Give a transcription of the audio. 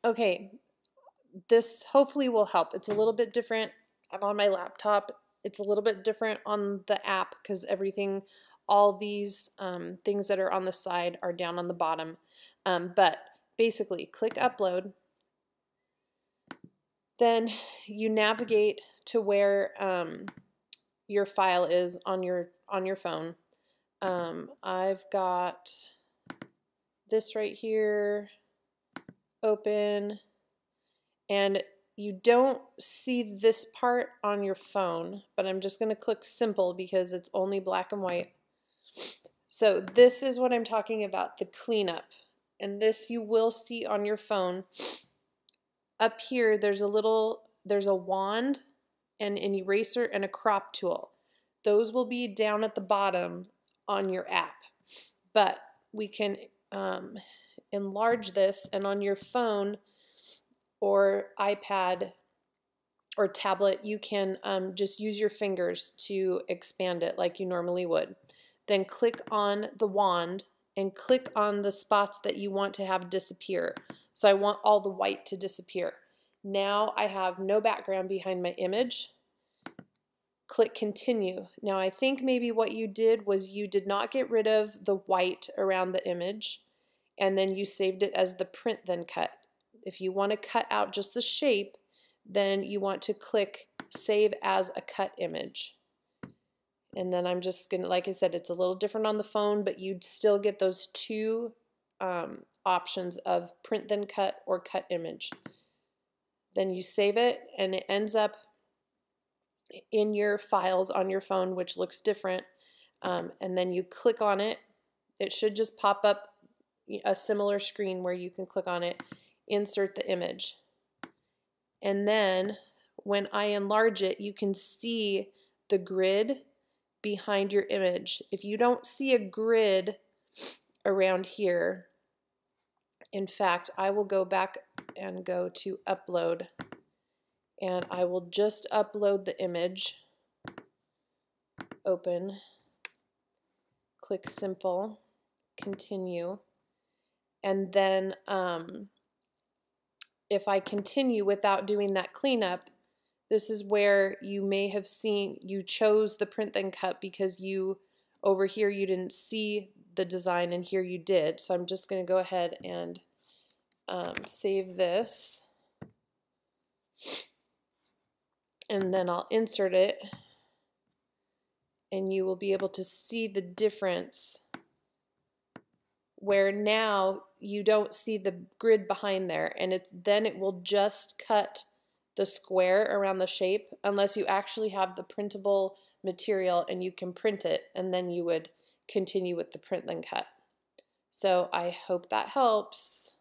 Okay, this hopefully will help. It's a little bit different. I'm on my laptop. It's a little bit different on the app because everything, all these things that are on the side are down on the bottom. But basically, click upload. Then you navigate to where your file is on your phone. I've got this right here, open, and you don't see this part on your phone, but I'm just going to click simple because it's only black and white. So this is what I'm talking about, the cleanup. And this you will see on your phone. Up here there's a wand and an eraser and a crop tool. Those will be down at the bottom on your app. But we can enlarge this, and on your phone or iPad or tablet, you can just use your fingers to expand it like you normally would. Then click on the wand and click on the spots that you want to have disappear. So I want all the white to disappear. Now I have no background behind my image. Click continue. Now I think maybe what you did was you did not get rid of the white around the image, and then you saved it as the print then cut. If you want to cut out just the shape, then you want to click save as a cut image. And then I'm just going to, like I said, it's a little different on the phone, but you'd still get those two options of print then cut or cut image. Then you save it, and it ends up in your files on your phone, which looks different. And then you click on it. It should just pop up a similar screen where you can click on it, insert the image. And then when I enlarge it, you can see the grid behind your image. If you don't see a grid around here, in fact, I will go back and go to upload, and I will just upload the image. Open, click simple, continue, and then if I continue without doing that cleanup, this is where you may have seen you chose the print then cut because you over here you didn't see the design and here you did. So I'm just going to go ahead and save this, and then I'll insert it, and you will be able to see the difference where now you don't see the grid behind there, and then it will just cut the square around the shape unless you actually have the printable material and you can print it, and then you would continue with the print then cut. So I hope that helps.